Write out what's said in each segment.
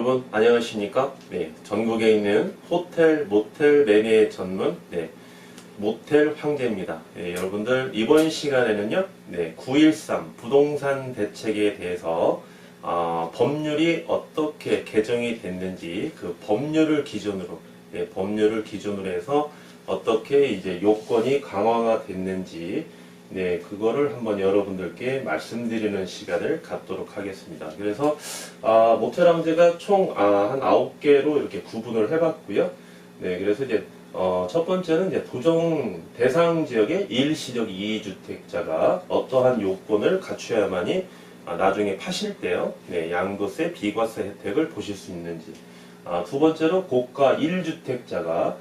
여러분 안녕하십니까? 네, 전국에 있는 호텔, 모텔 매매 전문 모텔 황제입니다. 네, 여러분들 이번 시간에는요, 9.13 부동산 대책에 대해서 법률이 어떻게 개정이 됐는지 그 법률을 기준으로 해서 어떻게 이제 요건이 강화가 됐는지 그거를 한번 여러분들께 말씀드리는 시간을 갖도록 하겠습니다. 그래서 모텔 황제가 총 한 9개로 이렇게 구분을 해봤고요. 그래서 이제 첫 번째는 이제 도정 대상 지역의 일시적 2주택자가 어떠한 요건을 갖춰야만이 나중에 파실 때요, 양도세, 비과세 혜택을 보실 수 있는지. 두 번째로 고가 1주택자가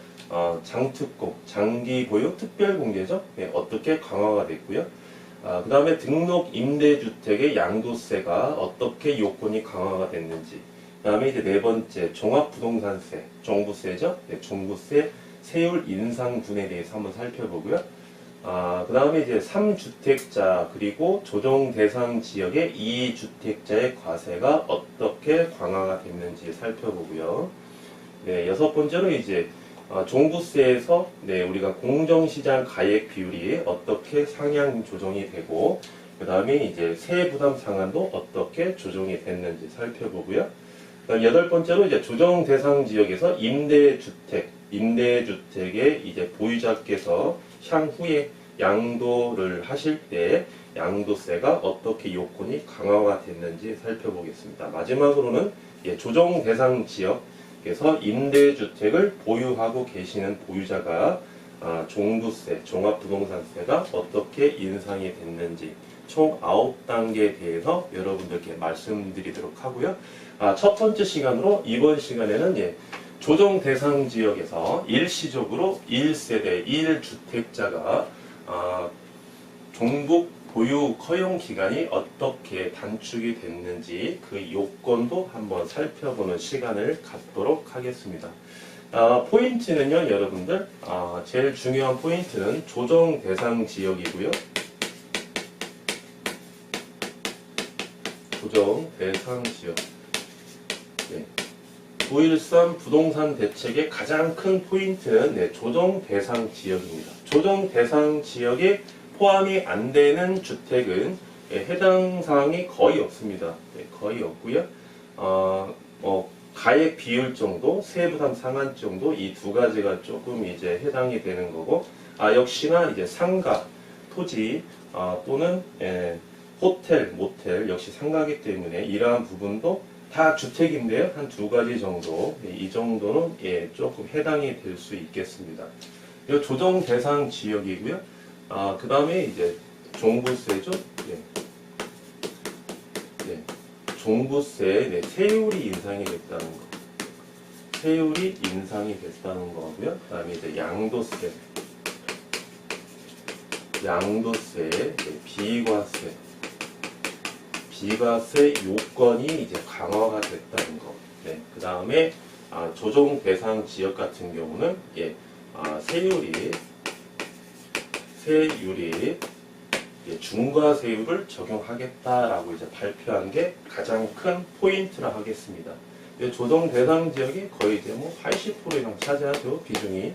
장특공, 장기보유 특별공제죠. 어떻게 강화가 됐고요. 그 다음에 등록 임대주택의 양도세가 어떻게 요건이 강화가 됐는지. 그 다음에 이제 네 번째 종합부동산세, 종부세죠. 종부세 세율 인상분에 대해서 한번 살펴보고요. 그 다음에 이제 3주택자 그리고 조정 대상 지역의 2주택자의 과세가 어떻게 강화가 됐는지 살펴보고요. 여섯 번째로 이제 종부세에서 우리가 공정시장 가액 비율이 어떻게 상향 조정이 되고, 그 다음에 이제 세부 부담 상한도 어떻게 조정이 됐는지 살펴보고요. 그다음 여덟 번째로 이제 조정 대상 지역에서 임대주택의 이제 보유자께서 향후에 양도를 하실 때 양도세가 어떻게 요건이 강화가 됐는지 살펴보겠습니다. 마지막으로는 조정 대상 지역에서 임대주택을 보유하고 계시는 보유자가 종부세, 종합부동산세가 어떻게 인상이 됐는지 총 9단계에 대해서 여러분들께 말씀드리도록 하고요. 첫 번째 시간으로 이번 시간에는 조정 대상 지역에서 일시적으로 1세대 1주택자가 종북 보유 허용 기간이 어떻게 단축이 됐는지 그 요건도 한번 살펴보는 시간을 갖도록 하겠습니다. 포인트는요, 여러분들 제일 중요한 포인트는 조정 대상 지역이고요. 조정 대상 지역. 9.13 부동산 대책의 가장 큰 포인트는 조정 대상 지역입니다. 조정 대상 지역에 포함이 안 되는 주택은 해당 사항이 거의 없습니다. 거의 없고요. 가액 비율 정도, 세부담 상한 정도 이 두 가지가 조금 이제 해당이 되는 거고, 역시나 이제 상가, 토지 또는 호텔, 모텔 역시 상가기 때문에 이러한 부분도 다 주택인데요. 한 두 가지 정도, 이 정도는 조금 해당이 될 수 있겠습니다. 이 조정 대상 지역이고요. 그 다음에 이제 종부세죠. 종부세, 세율이 인상이 됐다는 거. 세율이 인상이 됐다는 거고요. 그 다음에 이제 양도세, 비과세 요건이 이제 강화가 됐다는 거. 그 다음에 조정 대상 지역 같은 경우는 세율이 중과세율을 적용하겠다라고 이제 발표한 게 가장 큰 포인트라 하겠습니다. 조정 대상 지역이 거의 이제 80% 이상 차지하죠, 비중이.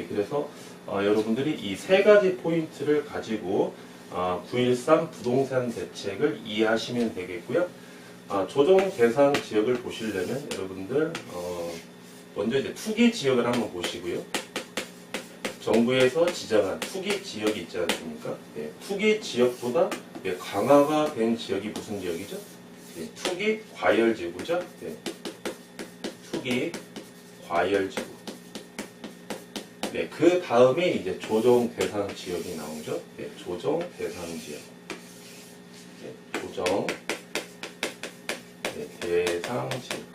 그래서 여러분들이 이 세 가지 포인트를 가지고 9.13 부동산 대책을 이해하시면 되겠고요. 조정 대상 지역을 보시려면 여러분들 먼저 이제 투기 지역을 한번 보시고요. 정부에서 지정한 투기 지역이 있지 않습니까? 투기 지역보다 강화가 된 지역이 무슨 지역이죠? 투기 과열지구죠. 투기 과열지구. 그 다음에 이제 조정 대상 지역이 나오죠. 조정 대상 지역. 조정 대상 지역.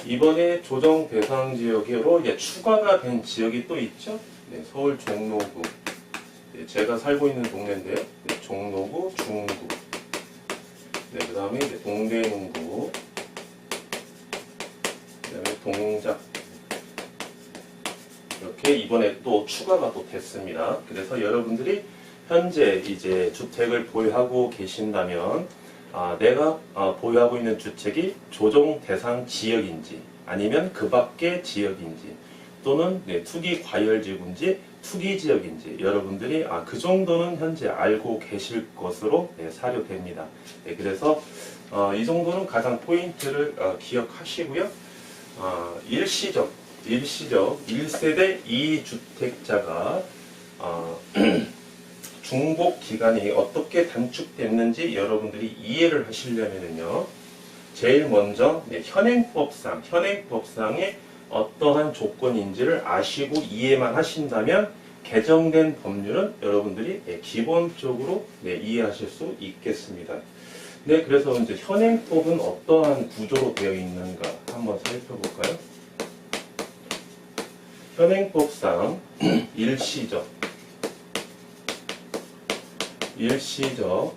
이번에 조정 대상 지역으로 이제 추가가 된 지역이 또 있죠. 서울 종로구. 제가 살고 있는 동네인데요. 종로구, 중구. 그 다음에 이제 동대문구. 그 다음에 동작. 이렇게 이번에 또 추가가 또 됐습니다. 그래서 여러분들이 현재 이제 주택을 보유하고 계신다면 내가 보유하고 있는 주택이 조정 대상 지역인지 아니면 그 밖의 지역인지 또는 투기 과열지구인지 투기 지역인지 여러분들이 그 정도는 현재 알고 계실 것으로 사료됩니다. 그래서 이 정도는 가장 포인트를 기억하시고요. 일시적 1세대 2주택자가 중복 기간이 어떻게 단축됐는지 여러분들이 이해를 하시려면요. 제일 먼저 현행법상의 어떠한 조건인지를 아시고 이해만 하신다면 개정된 법률은 여러분들이 기본적으로 이해하실 수 있겠습니다. 그래서 이제 현행법은 어떠한 구조로 되어 있는가 한번 살펴볼까요? 현행법상 일시적 1세대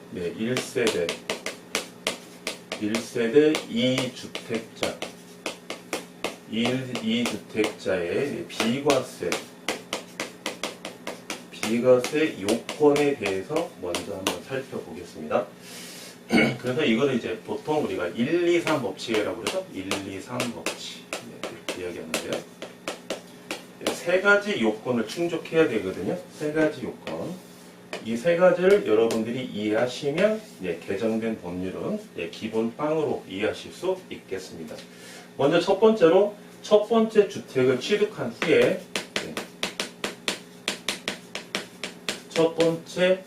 2주택자의 비과세 요건에 대해서 먼저 한번 살펴보겠습니다. 그래서 이거를 이제 보통 우리가 1, 2, 3 법칙이라고 그러죠. 1, 2, 3 법칙 이렇게 이야기하는데요. 세 가지 요건을 충족해야 되거든요. 세 가지 요건. 이 세 가지를 여러분들이 이해하시면 개정된 법률은 기본빵으로 이해하실 수 있겠습니다. 먼저 첫 번째로 첫 번째 주택을 취득한 후에 첫 번째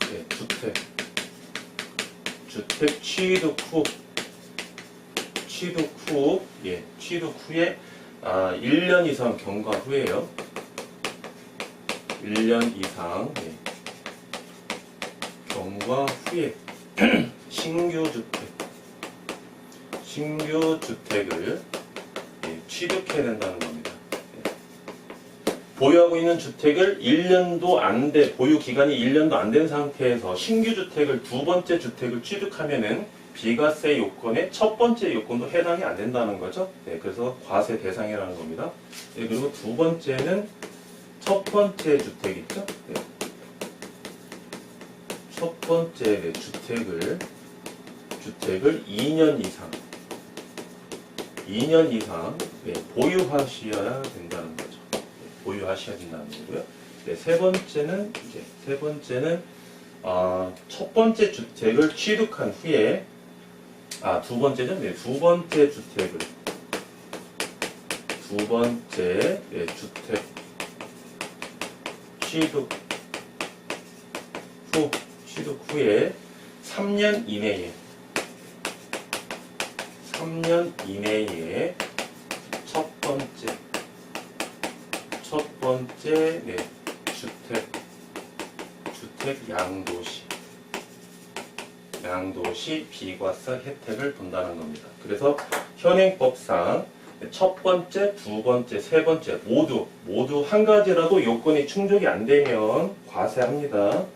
주택 취득 후에 1년 이상 경과 후에요. 1년 이상 경과 후에 신규 주택을 취득해야 된다는 겁니다. 보유하고 있는 주택을 1년도 안 돼, 보유 기간이 1년도 안 된 상태에서 신규 주택을 두 번째 주택을 취득하면은 비과세 요건의 첫 번째 요건도 해당이 안 된다는 거죠. 그래서 과세 대상이라는 겁니다. 그리고 두 번째는 첫 번째 주택 있죠. 첫 번째 주택을 2년 이상 보유하셔야 된다는 거죠. 보유하셔야 된다는 거고요. 세 번째는 첫 번째 주택을 취득한 후에 두 번째 주택을 두 번째 주택 취득 후에 3년 이내에 첫 번째 주택 양도시 비과세 혜택을 본다는 겁니다. 그래서 현행법상 첫 번째, 두 번째, 세 번째 모두 한 가지라도 요건이 충족이 안 되면 과세합니다.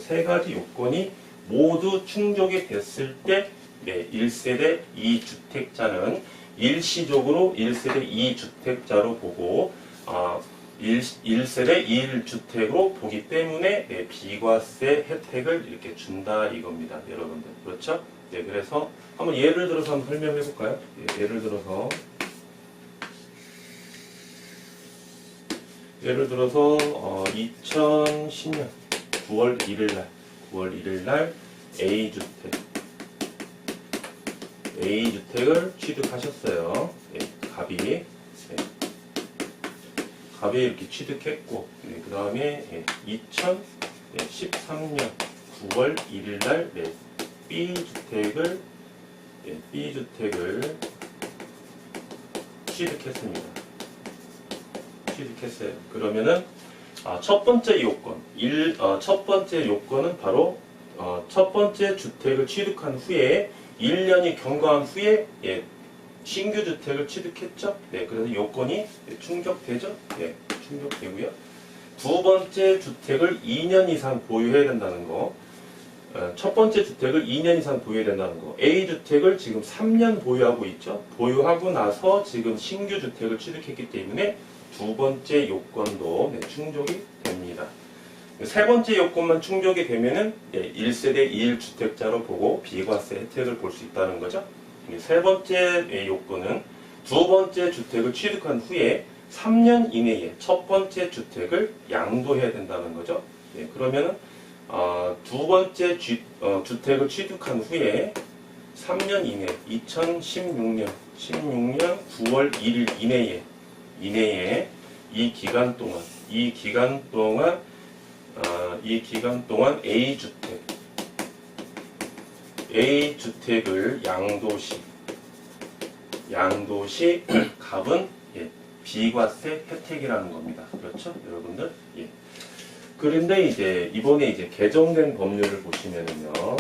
세 가지 요건이 모두 충족이 됐을 때 1세대 2주택자는 일시적으로 1세대 2주택자로 보고 1세대 1주택으로 보기 때문에 비과세 혜택을 이렇게 준다 이겁니다. 여러분들. 그렇죠? 그래서 한번 예를 들어서 한번 설명해 볼까요? 예를 들어서 2010년 9월 1일 날 A주택을 취득하셨어요. 갑이 이렇게 취득했고, 그 다음에 2013년 9월 1일 날 B주택을 취득했어요. 그러면은 첫 번째 요건은 바로 첫 번째 주택을 취득한 후에 1년이 경과한 후에 신규 주택을 취득했죠. 그래서 요건이 충족되죠. 충족되고요. 두 번째 주택을 2년 이상 보유해야 된다는 거. 첫 번째 주택을 2년 이상 보유해야 된다는 거. A주택을 지금 3년 보유하고 있죠. 보유하고 나서 지금 신규 주택을 취득했기 때문에 두 번째 요건도 충족이 됩니다. 세 번째 요건만 충족이 되면은 1세대 2일주택자로 보고 비과세 혜택을 볼 수 있다는 거죠. 세 번째 요건은 두 번째 주택을 취득한 후에 3년 이내에 첫 번째 주택을 양도해야 된다는 거죠. 그러면은 두 번째 주택을 취득한 후에 3년 이내, 2016년 9월 1일 이내에 이 기간 동안 A주택을 양도시 값은 비과세 혜택이라는 겁니다. 그렇죠? 여러분들? 그런데 이번에 개정된 법률을 보시면은요.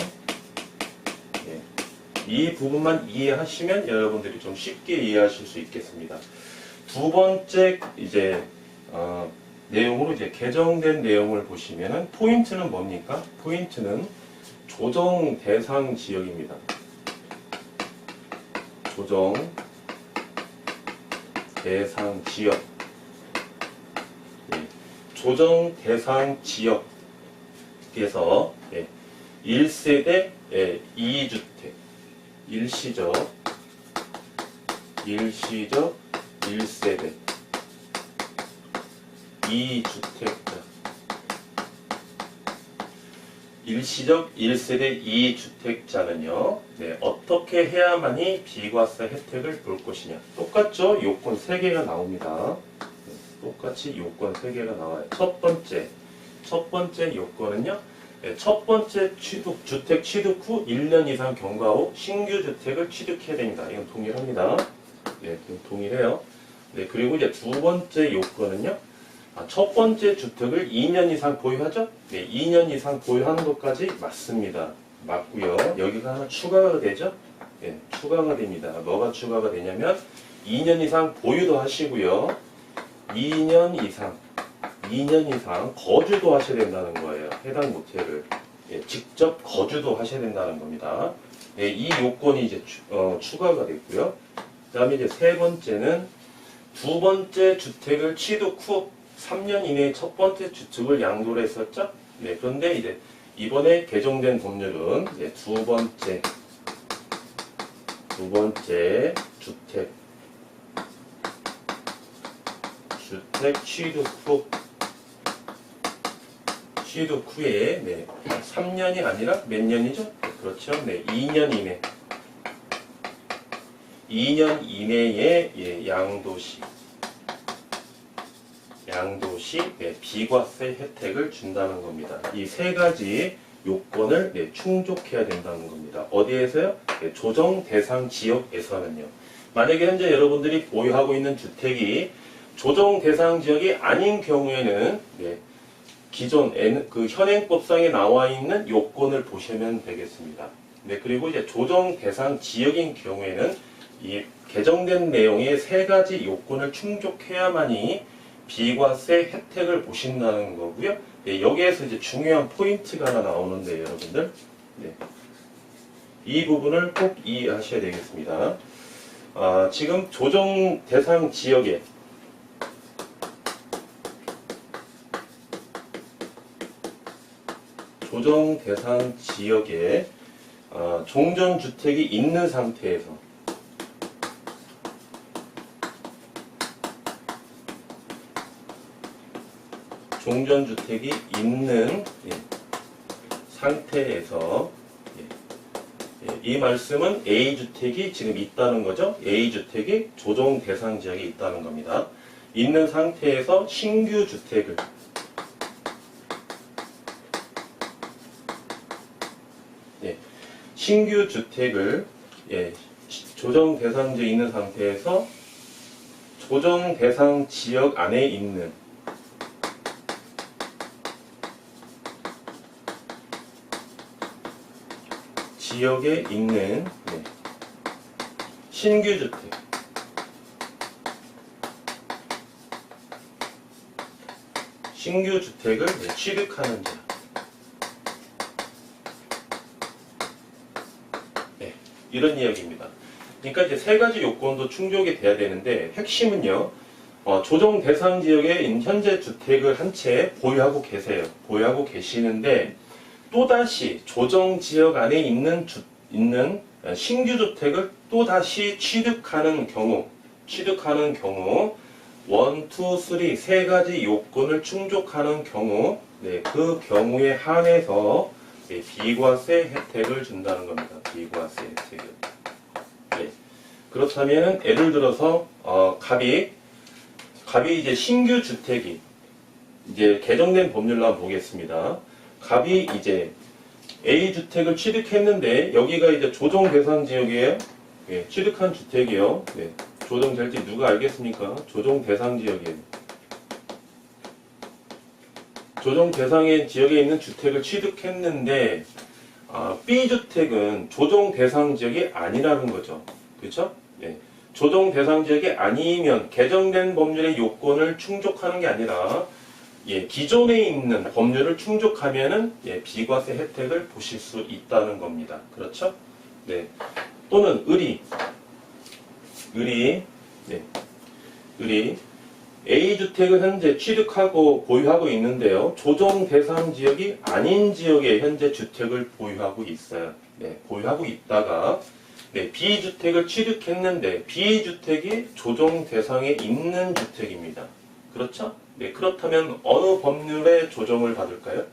이 부분만 이해하시면 여러분들이 좀 쉽게 이해하실 수 있겠습니다. 두 번째 내용으로 개정된 내용을 보시면은 포인트는 뭡니까? 포인트는 조정 대상 지역입니다. 조정 대상 지역. 조정 대상 지역에서 1세대 2주택 일시적 1세대 2주택자 일시적 1세대 2주택자는요 어떻게 해야만이 비과세 혜택을 볼 것이냐. 똑같죠? 요건 3개가 나옵니다. 똑같이 요건 3개가 나와요. 첫 번째 요건은요 첫 번째 주택 취득 후 1년 이상 경과 후 신규 주택을 취득해야 됩니다. 이건 동일합니다. 동일해요. 그리고 두 번째 요건은요. 첫 번째 주택을 2년 이상 보유하죠? 2년 이상 보유하는 것까지 맞습니다. 맞고요. 여기가 하나 추가가 되죠? 추가가 됩니다. 뭐가 추가가 되냐면 2년 이상 보유도 하시고요. 2년 이상 거주도 하셔야 된다는 거예요. 해당 모텔을. 직접 거주도 하셔야 된다는 겁니다. 이 요건이 추가가 됐고요. 그 다음에 세 번째는 두 번째 주택을 취득 후 3년 이내에 첫 번째 주택을 양도를 했었죠? 그런데 이번에 개정된 법률은 두 번째 주택 취득 후에 3년이 아니라 몇 년이죠? 그렇죠. 2년 이내에 양도시 비과세 혜택을 준다는 겁니다. 이 세 가지 요건을 충족해야 된다는 겁니다. 어디에서요? 조정 대상 지역에서는요. 만약에 현재 여러분들이 보유하고 있는 주택이 조정 대상 지역이 아닌 경우에는 기존 현행법상에 나와 있는 요건을 보시면 되겠습니다. 그리고 조정 대상 지역인 경우에는 이 개정된 내용의 세 가지 요건을 충족해야만이 비과세 혜택을 보신다는 거고요. 여기에서 중요한 포인트가 하나 나오는데 여러분들 이 부분을 꼭 이해하셔야 되겠습니다. 지금 조정 대상 지역에 종전주택이 있는 상태에서 이 말씀은 A주택이 지금 있다는 거죠. A주택이 조정 대상 지역에 있다는 겁니다. 있는 상태에서 신규 주택을 조정 대상 지역에 있는 상태에서 조정 대상 지역 안에 있는 지역에 있는 신규 주택을 취득하는 자. 이런 이야기입니다. 그러니까 세 가지 요건도 충족이 돼야 되는데 핵심은요. 조정 대상 지역에 현재 주택을 한 채 보유하고 계세요. 보유하고 계시는데 또다시 조정 지역 안에 있는 신규 주택을 또다시 취득하는 경우 1, 2, 3, 세 가지 요건을 충족하는 경우, 네, 그 경우에 한해서 네, 비과세 혜택을 준다는 겁니다. 비과세 혜택을. 네. 그렇다면 예를 들어서 갑이 이제 신규 주택이 이제 개정된 법률로 한번 보겠습니다. 갑이 이제 A 주택을 취득했는데 여기가 이제 조정 대상 지역이에요. 네, 취득한 주택이요. 네, 조정될지 누가 알겠습니까? 조정 대상 지역이에요. 조정 대상의 지역에 있는 주택을 취득했는데 B 주택은 조정 대상 지역이 아니라는 거죠. 그렇죠? 네. 조정 대상 지역이 아니면 개정된 법률의 요건을 충족하는 게 아니라 기존에 있는 법률을 충족하면은 비과세 혜택을 보실 수 있다는 겁니다. 그렇죠? 네. 또는 의리. A 주택을 현재 취득하고 보유하고 있는데요. 조정 대상 지역이 아닌 지역에 현재 주택을 보유하고 있어요. 네, 보유하고 있다가 B 주택을 취득했는데 B 주택이 조정 대상에 있는 주택입니다. 그렇죠? 네, 그렇다면 어느 법률의 조정을 받을까요?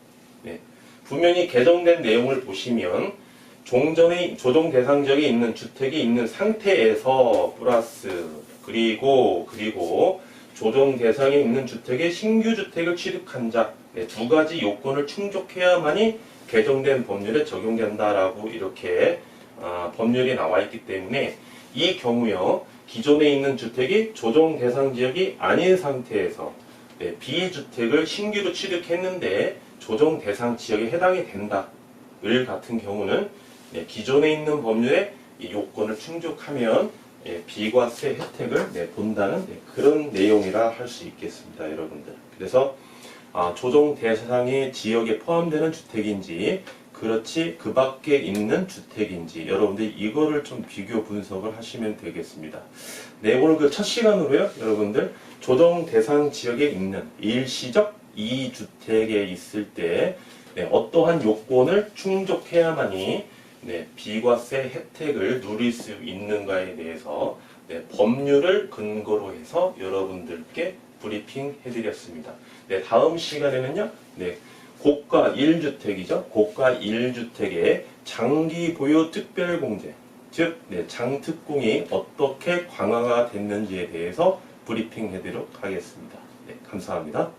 네, 분명히 개정된 내용을 보시면 종전의 조정 대상 지역에 있는 주택이 있는 상태에서 플러스 그리고 조정 대상에 있는 주택의 신규 주택을 취득한 자, 네, 두 가지 요건을 충족해야만이 개정된 법률에 적용된다라고 이렇게 법률이 나와 있기 때문에 이 경우요, 기존에 있는 주택이 조정 대상 지역이 아닌 상태에서 B주택을 신규로 취득했는데 조정 대상 지역에 해당이 된다. 을 같은 경우는 기존에 있는 법률의 요건을 충족하면 비과세 혜택을 본다는 그런 내용이라 할 수 있겠습니다, 여러분들. 그래서 조정 대상의 지역에 포함되는 주택인지 그렇지 그 밖에 있는 주택인지 여러분들이 이거를 좀 비교 분석을 하시면 되겠습니다. 네, 오늘 그 첫 시간으로요, 여러분들 조정 대상 지역에 있는 일시적 2주택에 있을 때 어떠한 요건을 충족해야만이 비과세 혜택을 누릴 수 있는가에 대해서 법률을 근거로 해서 여러분들께 브리핑 해드렸습니다. 다음 시간에는요, 고가 1주택이죠. 고가 1주택의 장기 보유 특별공제, 즉 장특공이 어떻게 강화가 됐는지에 대해서 브리핑 해드리도록 하겠습니다. 감사합니다.